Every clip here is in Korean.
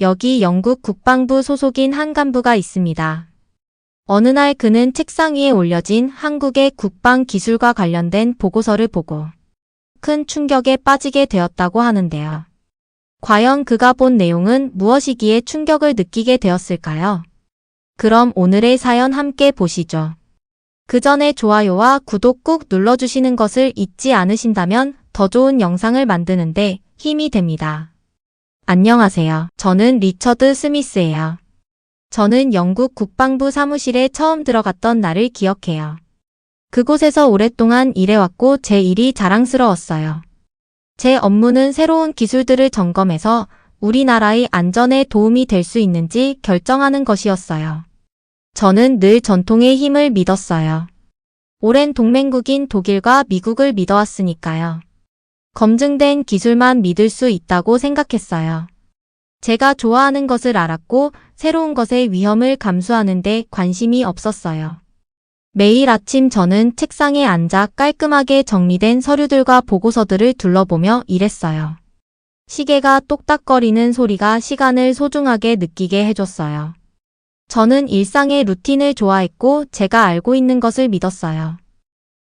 여기 영국 국방부 소속인 한 간부가 있습니다. 어느 날 그는 책상 위에 올려진 한국의 국방 기술과 관련된 보고서를 보고 큰 충격에 빠지게 되었다고 하는데요. 과연 그가 본 내용은 무엇이기에 충격을 느끼게 되었을까요? 그럼 오늘의 사연 함께 보시죠. 그 전에 좋아요와 구독 꾹 눌러주시는 것을 잊지 않으신다면 더 좋은 영상을 만드는데 힘이 됩니다. 안녕하세요. 저는 리처드 스미스예요. 저는 영국 국방부 사무실에 처음 들어갔던 날을 기억해요. 그곳에서 오랫동안 일해왔고 제 일이 자랑스러웠어요. 제 업무는 새로운 기술들을 점검해서 우리나라의 안전에 도움이 될 수 있는지 결정하는 것이었어요. 저는 늘 전통의 힘을 믿었어요. 오랜 동맹국인 독일과 미국을 믿어왔으니까요. 검증된 기술만 믿을 수 있다고 생각했어요. 제가 좋아하는 것을 알았고 새로운 것의 위험을 감수하는 데 관심이 없었어요. 매일 아침 저는 책상에 앉아 깔끔하게 정리된 서류들과 보고서들을 둘러보며 일했어요. 시계가 똑딱거리는 소리가 시간을 소중하게 느끼게 해줬어요. 저는 일상의 루틴을 좋아했고 제가 알고 있는 것을 믿었어요.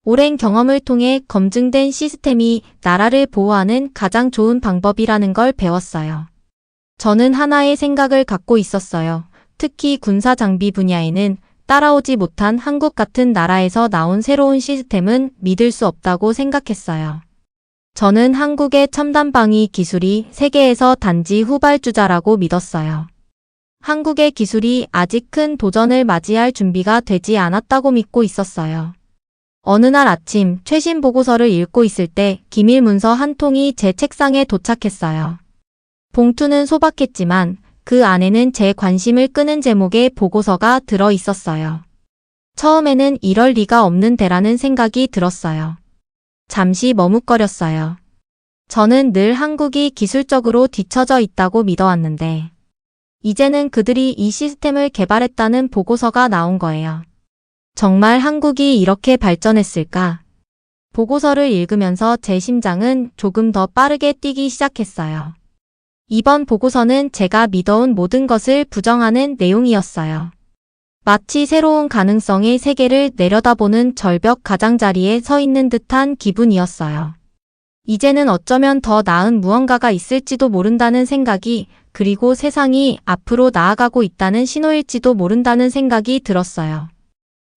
오랜 경험을 통해 검증된 시스템이 나라를 보호하는 가장 좋은 방법이라는 걸 배웠어요. 저는 하나의 생각을 갖고 있었어요. 특히 군사 장비 분야에는 따라오지 못한 한국 같은 나라에서 나온 새로운 시스템은 믿을 수 없다고 생각했어요. 저는 한국의 첨단 방위 기술이 세계에서 단지 후발주자라고 믿었어요. 한국의 기술이 아직 큰 도전을 맞이할 준비가 되지 않았다고 믿고 있었어요. 어느 날 아침 최신 보고서를 읽고 있을 때 기밀 문서 한 통이 제 책상에 도착했어요. 봉투는 소박했지만 그 안에는 제 관심을 끄는 제목의 보고서가 들어 있었어요. 처음에는 이럴 리가 없는 데라는 생각이 들었어요. 잠시 머뭇거렸어요. 저는 늘 한국이 기술적으로 뒤처져 있다고 믿어왔는데 이제는 그들이 이 시스템을 개발했다는 보고서가 나온 거예요. 정말 한국이 이렇게 발전했을까? 보고서를 읽으면서 제 심장은 조금 더 빠르게 뛰기 시작했어요. 이번 보고서는 제가 믿어온 모든 것을 부정하는 내용이었어요. 마치 새로운 가능성의 세계를 내려다보는 절벽 가장자리에 서 있는 듯한 기분이었어요. 이제는 어쩌면 더 나은 무언가가 있을지도 모른다는 생각이, 그리고 세상이 앞으로 나아가고 있다는 신호일지도 모른다는 생각이 들었어요.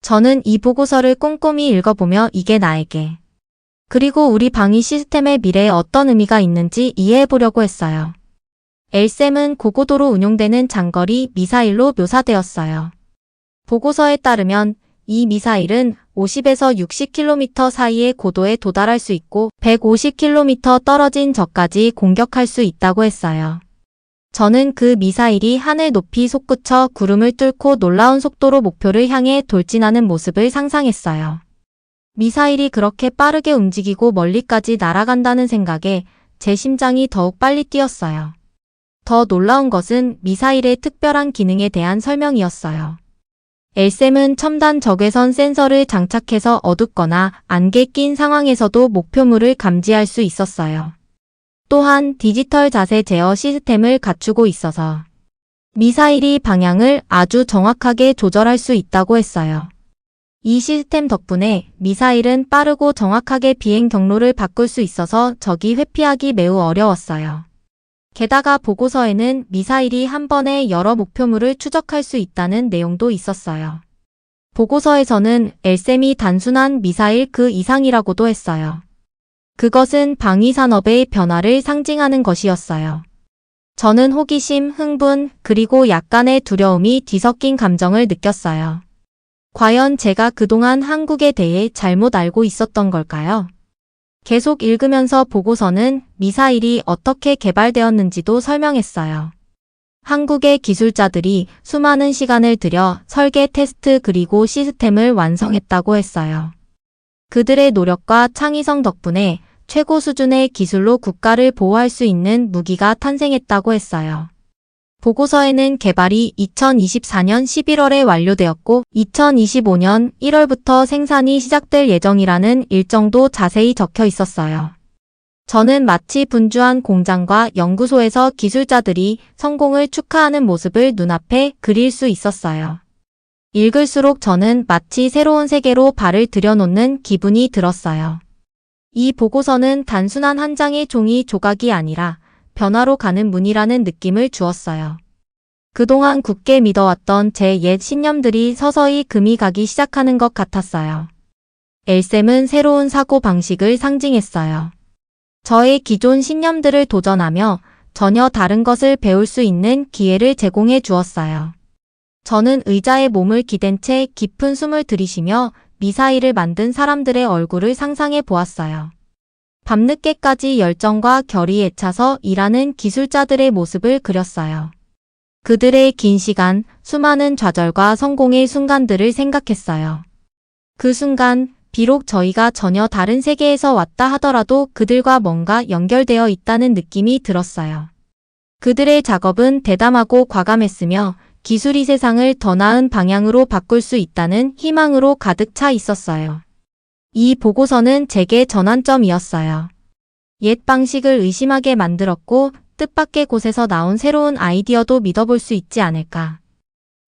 저는 이 보고서를 꼼꼼히 읽어보며 이게 나에게, 그리고 우리 방위 시스템의 미래에 어떤 의미가 있는지 이해해보려고 했어요. LSAM은 고고도로 운용되는 장거리 미사일로 묘사되었어요. 보고서에 따르면 이 미사일은 50에서 60km 사이의 고도에 도달할 수 있고 150km 떨어진 적까지 공격할 수 있다고 했어요. 저는 그 미사일이 하늘 높이 솟구쳐 구름을 뚫고 놀라운 속도로 목표를 향해 돌진하는 모습을 상상했어요. 미사일이 그렇게 빠르게 움직이고 멀리까지 날아간다는 생각에 제 심장이 더욱 빨리 뛰었어요. 더 놀라운 것은 미사일의 특별한 기능에 대한 설명이었어요. LSAM은 첨단 적외선 센서를 장착해서 어둡거나 안개 낀 상황에서도 목표물을 감지할 수 있었어요. 또한 디지털 자세 제어 시스템을 갖추고 있어서 미사일이 방향을 아주 정확하게 조절할 수 있다고 했어요. 이 시스템 덕분에 미사일은 빠르고 정확하게 비행 경로를 바꿀 수 있어서 적이 회피하기 매우 어려웠어요. 게다가 보고서에는 미사일이 한 번에 여러 목표물을 추적할 수 있다는 내용도 있었어요. 보고서에서는 LSAM이 단순한 미사일 그 이상이라고도 했어요. 그것은 방위산업의 변화를 상징하는 것이었어요. 저는 호기심, 흥분, 그리고 약간의 두려움이 뒤섞인 감정을 느꼈어요. 과연 제가 그동안 한국에 대해 잘못 알고 있었던 걸까요? 계속 읽으면서 보고서는 미사일이 어떻게 개발되었는지도 설명했어요. 한국의 기술자들이 수많은 시간을 들여 설계, 테스트 그리고 시스템을 완성했다고 했어요. 그들의 노력과 창의성 덕분에 최고 수준의 기술로 국가를 보호할 수 있는 무기가 탄생했다고 했어요. 보고서에는 개발이 2024년 11월에 완료되었고 2025년 1월부터 생산이 시작될 예정이라는 일정도 자세히 적혀 있었어요. 저는 마치 분주한 공장과 연구소에서 기술자들이 성공을 축하하는 모습을 눈앞에 그릴 수 있었어요. 읽을수록 저는 마치 새로운 세계로 발을 들여놓는 기분이 들었어요. 이 보고서는 단순한 한 장의 종이 조각이 아니라 변화로 가는 문이라는 느낌을 주었어요. 그동안 굳게 믿어왔던 제 옛 신념들이 서서히 금이 가기 시작하는 것 같았어요. 엘셈은 새로운 사고 방식을 상징했어요. 저의 기존 신념들을 도전하며 전혀 다른 것을 배울 수 있는 기회를 제공해 주었어요. 저는 의자에 몸을 기댄 채 깊은 숨을 들이쉬며 미사일을 만든 사람들의 얼굴을 상상해 보았어요. 밤늦게까지 열정과 결의에 차서 일하는 기술자들의 모습을 그렸어요. 그들의 긴 시간, 수많은 좌절과 성공의 순간들을 생각했어요. 그 순간, 비록 저희가 전혀 다른 세계에서 왔다 하더라도 그들과 뭔가 연결되어 있다는 느낌이 들었어요. 그들의 작업은 대담하고 과감했으며 기술이 세상을 더 나은 방향으로 바꿀 수 있다는 희망으로 가득 차 있었어요. 이 보고서는 제게 전환점이었어요. 옛 방식을 의심하게 만들었고 뜻밖의 곳에서 나온 새로운 아이디어도 믿어볼 수 있지 않을까.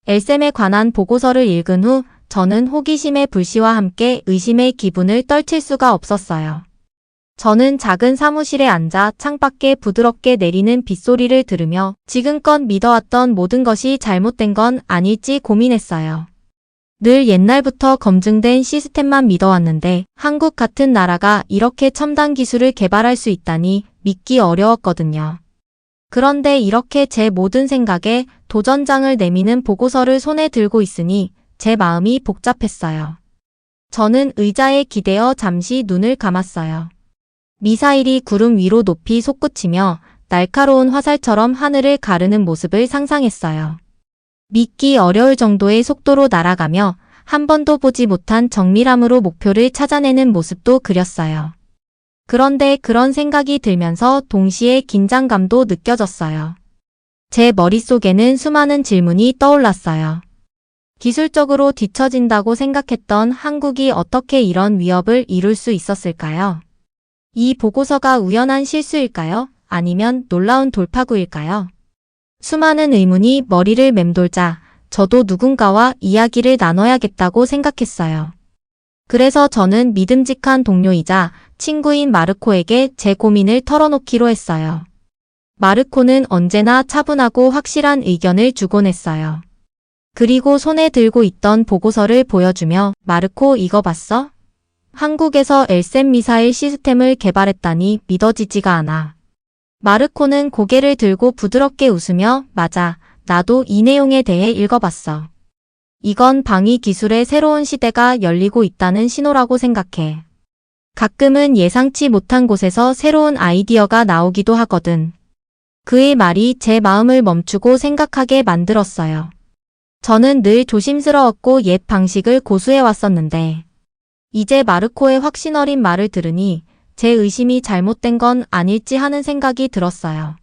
엘셈에 관한 보고서를 읽은 후 저는 호기심의 불씨와 함께 의심의 기분을 떨칠 수가 없었어요. 저는 작은 사무실에 앉아 창밖에 부드럽게 내리는 빗소리를 들으며 지금껏 믿어왔던 모든 것이 잘못된 건 아닐지 고민했어요. 늘 옛날부터 검증된 시스템만 믿어왔는데 한국 같은 나라가 이렇게 첨단 기술을 개발할 수 있다니 믿기 어려웠거든요. 그런데 이렇게 제 모든 생각에 도전장을 내미는 보고서를 손에 들고 있으니 제 마음이 복잡했어요. 저는 의자에 기대어 잠시 눈을 감았어요. 미사일이 구름 위로 높이 솟구치며 날카로운 화살처럼 하늘을 가르는 모습을 상상했어요. 믿기 어려울 정도의 속도로 날아가며 한 번도 보지 못한 정밀함으로 목표를 찾아내는 모습도 그렸어요. 그런데 그런 생각이 들면서 동시에 긴장감도 느껴졌어요. 제 머릿속에는 수많은 질문이 떠올랐어요. 기술적으로 뒤처진다고 생각했던 한국이 어떻게 이런 위협을 이룰 수 있었을까요? 이 보고서가 우연한 실수일까요? 아니면 놀라운 돌파구일까요? 수많은 의문이 머리를 맴돌자 저도 누군가와 이야기를 나눠야겠다고 생각했어요. 그래서 저는 믿음직한 동료이자 친구인 마르코에게 제 고민을 털어놓기로 했어요. 마르코는 언제나 차분하고 확실한 의견을 주곤 했어요. 그리고 손에 들고 있던 보고서를 보여주며 마르코 이거 봤어? 한국에서 엘셈 미사일 시스템을 개발했다니 믿어지지가 않아. 마르코는 고개를 들고 부드럽게 웃으며 맞아, 나도 이 내용에 대해 읽어봤어. 이건 방위 기술의 새로운 시대가 열리고 있다는 신호라고 생각해. 가끔은 예상치 못한 곳에서 새로운 아이디어가 나오기도 하거든. 그의 말이 제 마음을 멈추고 생각하게 만들었어요. 저는 늘 조심스러웠고 옛 방식을 고수해왔었는데 이제 마르코의 확신 어린 말을 들으니 제 의심이 잘못된 건 아닐지 하는 생각이 들었어요.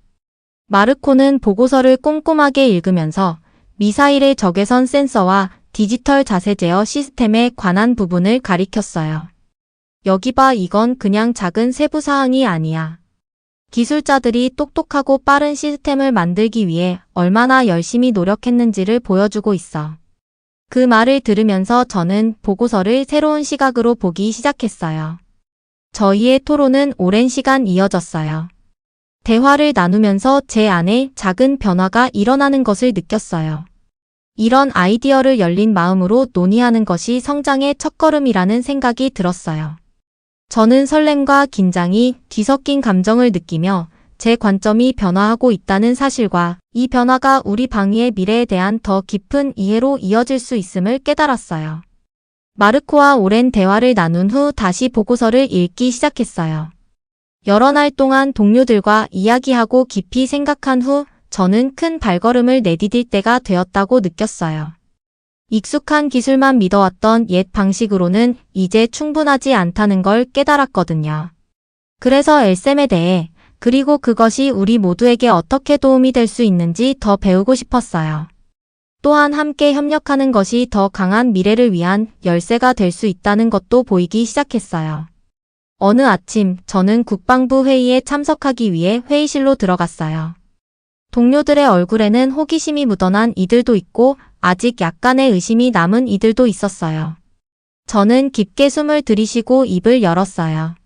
마르코는 보고서를 꼼꼼하게 읽으면서 미사일의 적외선 센서와 디지털 자세 제어 시스템에 관한 부분을 가리켰어요. 여기 봐, 이건 그냥 작은 세부 사항이 아니야. 기술자들이 똑똑하고 빠른 시스템을 만들기 위해 얼마나 열심히 노력했는지를 보여주고 있어. 그 말을 들으면서 저는 보고서를 새로운 시각으로 보기 시작했어요. 저희의 토론은 오랜 시간 이어졌어요. 대화를 나누면서 제 안에 작은 변화가 일어나는 것을 느꼈어요. 이런 아이디어를 열린 마음으로 논의하는 것이 성장의 첫걸음이라는 생각이 들었어요. 저는 설렘과 긴장이 뒤섞인 감정을 느끼며 제 관점이 변화하고 있다는 사실과 이 변화가 우리 방위의 미래에 대한 더 깊은 이해로 이어질 수 있음을 깨달았어요. 마르코와 오랜 대화를 나눈 후 다시 보고서를 읽기 시작했어요. 여러 날 동안 동료들과 이야기하고 깊이 생각한 후 저는 큰 발걸음을 내디딜 때가 되었다고 느꼈어요. 익숙한 기술만 믿어왔던 옛 방식으로는 이제 충분하지 않다는 걸 깨달았거든요. 그래서 엘셈에 대해 그리고 그것이 우리 모두에게 어떻게 도움이 될 수 있는지 더 배우고 싶었어요. 또한 함께 협력하는 것이 더 강한 미래를 위한 열쇠가 될 수 있다는 것도 보이기 시작했어요. 어느 아침 저는 국방부 회의에 참석하기 위해 회의실로 들어갔어요. 동료들의 얼굴에는 호기심이 묻어난 이들도 있고 아직 약간의 의심이 남은 이들도 있었어요. 저는 깊게 숨을 들이쉬고 입을 열었어요.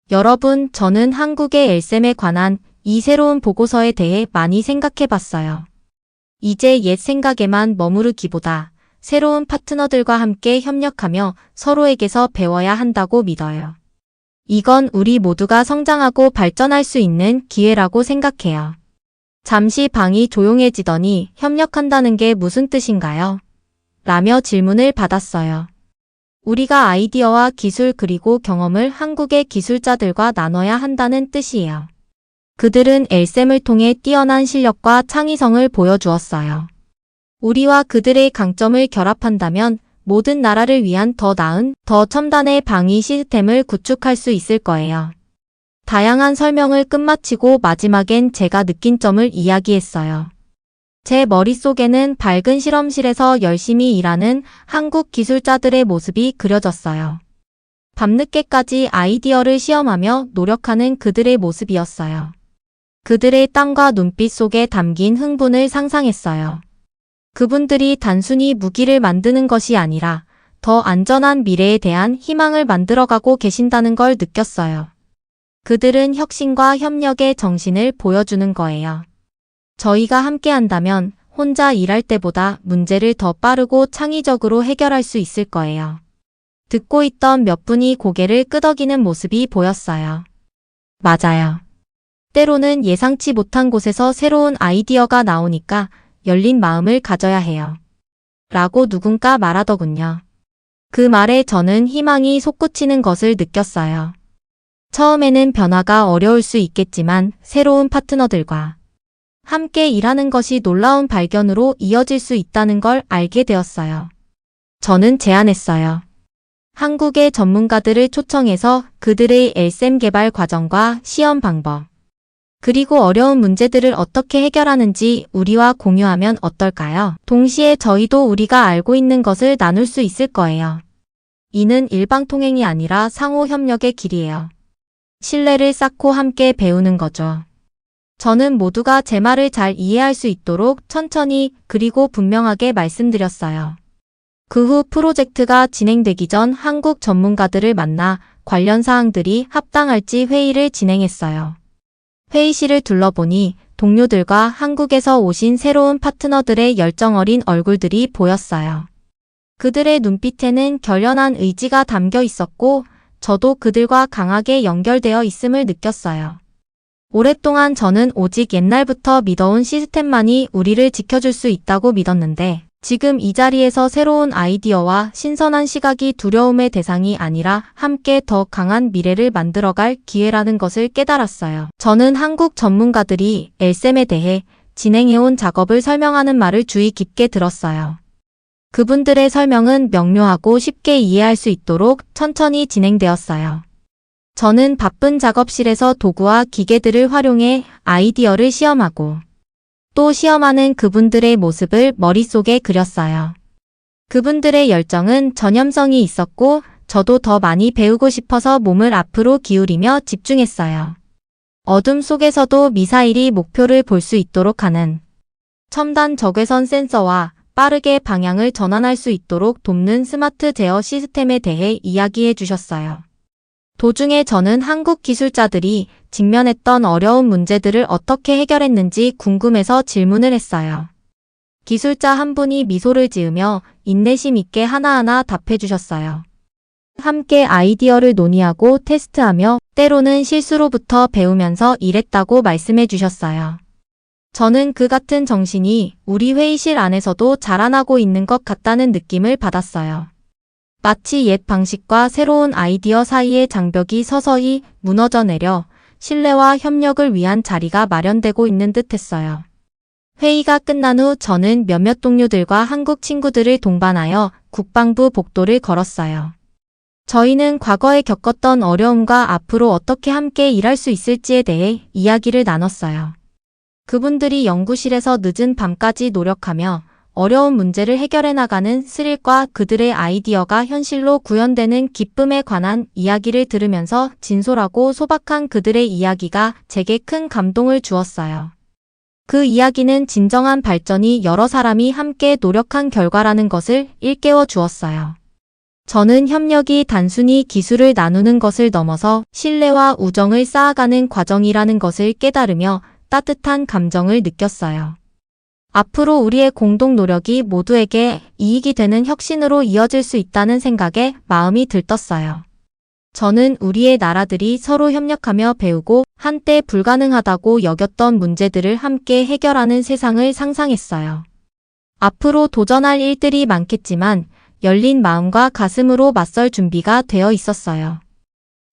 여러분, 저는 한국의 엘셈에 관한 이 새로운 보고서에 대해 많이 생각해 봤어요. 이제 옛 생각에만 머무르기보다 새로운 파트너들과 함께 협력하며 서로에게서 배워야 한다고 믿어요. 이건 우리 모두가 성장하고 발전할 수 있는 기회라고 생각해요. 잠시 방이 조용해지더니 협력한다는 게 무슨 뜻인가요? 라며 질문을 받았어요. 우리가 아이디어와 기술 그리고 경험을 한국의 기술자들과 나눠야 한다는 뜻이에요. 그들은 엘셈을 통해 뛰어난 실력과 창의성을 보여주었어요. 우리와 그들의 강점을 결합한다면 모든 나라를 위한 더 나은, 더 첨단의 방위 시스템을 구축할 수 있을 거예요. 다양한 설명을 끝마치고 마지막엔 제가 느낀 점을 이야기했어요. 제 머릿속에는 밝은 실험실에서 열심히 일하는 한국 기술자들의 모습이 그려졌어요. 밤늦게까지 아이디어를 시험하며 노력하는 그들의 모습이었어요. 그들의 땀과 눈빛 속에 담긴 흥분을 상상했어요. 그분들이 단순히 무기를 만드는 것이 아니라 더 안전한 미래에 대한 희망을 만들어가고 계신다는 걸 느꼈어요. 그들은 혁신과 협력의 정신을 보여주는 거예요. 저희가 함께 한다면 혼자 일할 때보다 문제를 더 빠르고 창의적으로 해결할 수 있을 거예요. 듣고 있던 몇 분이 고개를 끄덕이는 모습이 보였어요. 맞아요. 때로는 예상치 못한 곳에서 새로운 아이디어가 나오니까 열린 마음을 가져야 해요. 라고 누군가 말하더군요. 그 말에 저는 희망이 솟구치는 것을 느꼈어요. 처음에는 변화가 어려울 수 있겠지만 새로운 파트너들과 함께 일하는 것이 놀라운 발견으로 이어질 수 있다는 걸 알게 되었어요. 저는 제안했어요. 한국의 전문가들을 초청해서 그들의 엘셈 개발 과정과 시험 방법, 그리고 어려운 문제들을 어떻게 해결하는지 우리와 공유하면 어떨까요? 동시에 저희도 우리가 알고 있는 것을 나눌 수 있을 거예요. 이는 일방통행이 아니라 상호 협력의 길이에요. 신뢰를 쌓고 함께 배우는 거죠. 저는 모두가 제 말을 잘 이해할 수 있도록 천천히 그리고 분명하게 말씀드렸어요. 그 후 프로젝트가 진행되기 전 한국 전문가들을 만나 관련 사항들이 합당할지 회의를 진행했어요. 회의실을 둘러보니 동료들과 한국에서 오신 새로운 파트너들의 열정 어린 얼굴들이 보였어요. 그들의 눈빛에는 결연한 의지가 담겨 있었고 저도 그들과 강하게 연결되어 있음을 느꼈어요. 오랫동안 저는 오직 옛날부터 믿어온 시스템만이 우리를 지켜줄 수 있다고 믿었는데 지금 이 자리에서 새로운 아이디어와 신선한 시각이 두려움의 대상이 아니라 함께 더 강한 미래를 만들어갈 기회라는 것을 깨달았어요. 저는 한국 전문가들이 엘셈에 대해 진행해온 작업을 설명하는 말을 주의 깊게 들었어요. 그분들의 설명은 명료하고 쉽게 이해할 수 있도록 천천히 진행되었어요. 저는 바쁜 작업실에서 도구와 기계들을 활용해 아이디어를 시험하고 또 시험하는 그분들의 모습을 머릿속에 그렸어요. 그분들의 열정은 전염성이 있었고 저도 더 많이 배우고 싶어서 몸을 앞으로 기울이며 집중했어요. 어둠 속에서도 미사일이 목표를 볼 수 있도록 하는 첨단 적외선 센서와 빠르게 방향을 전환할 수 있도록 돕는 스마트 제어 시스템에 대해 이야기해 주셨어요. 도중에 저는 한국 기술자들이 직면했던 어려운 문제들을 어떻게 해결했는지 궁금해서 질문을 했어요. 기술자 한 분이 미소를 지으며 인내심 있게 하나하나 답해 주셨어요. 함께 아이디어를 논의하고 테스트하며 때로는 실수로부터 배우면서 일했다고 말씀해 주셨어요. 저는 그 같은 정신이 우리 회의실 안에서도 자라나고 있는 것 같다는 느낌을 받았어요. 마치 옛 방식과 새로운 아이디어 사이의 장벽이 서서히 무너져 내려 신뢰와 협력을 위한 자리가 마련되고 있는 듯했어요. 회의가 끝난 후 저는 몇몇 동료들과 한국 친구들을 동반하여 국방부 복도를 걸었어요. 저희는 과거에 겪었던 어려움과 앞으로 어떻게 함께 일할 수 있을지에 대해 이야기를 나눴어요. 그분들이 연구실에서 늦은 밤까지 노력하며 어려운 문제를 해결해 나가는 스릴과 그들의 아이디어가 현실로 구현되는 기쁨에 관한 이야기를 들으면서 진솔하고 소박한 그들의 이야기가 제게 큰 감동을 주었어요. 그 이야기는 진정한 발전이 여러 사람이 함께 노력한 결과라는 것을 일깨워 주었어요. 저는 협력이 단순히 기술을 나누는 것을 넘어서 신뢰와 우정을 쌓아가는 과정이라는 것을 깨달으며 따뜻한 감정을 느꼈어요. 앞으로 우리의 공동 노력이 모두에게 이익이 되는 혁신으로 이어질 수 있다는 생각에 마음이 들떴어요. 저는 우리의 나라들이 서로 협력하며 배우고 한때 불가능하다고 여겼던 문제들을 함께 해결하는 세상을 상상했어요. 앞으로 도전할 일들이 많겠지만 열린 마음과 가슴으로 맞설 준비가 되어 있었어요.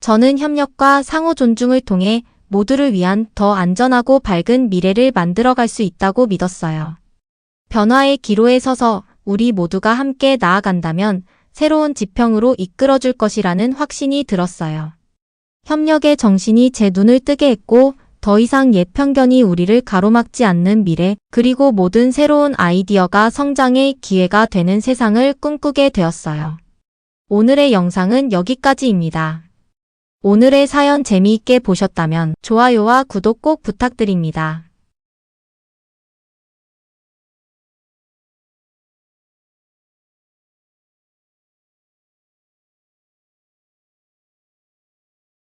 저는 협력과 상호 존중을 통해 모두를 위한 더 안전하고 밝은 미래를 만들어갈 수 있다고 믿었어요. 변화의 기로에 서서 우리 모두가 함께 나아간다면 새로운 지평으로 이끌어줄 것이라는 확신이 들었어요. 협력의 정신이 제 눈을 뜨게 했고 더 이상 옛 편견이 우리를 가로막지 않는 미래, 그리고 모든 새로운 아이디어가 성장의 기회가 되는 세상을 꿈꾸게 되었어요. 오늘의 영상은 여기까지입니다. 오늘의 사연 재미있게 보셨다면 좋아요와 구독 꼭 부탁드립니다.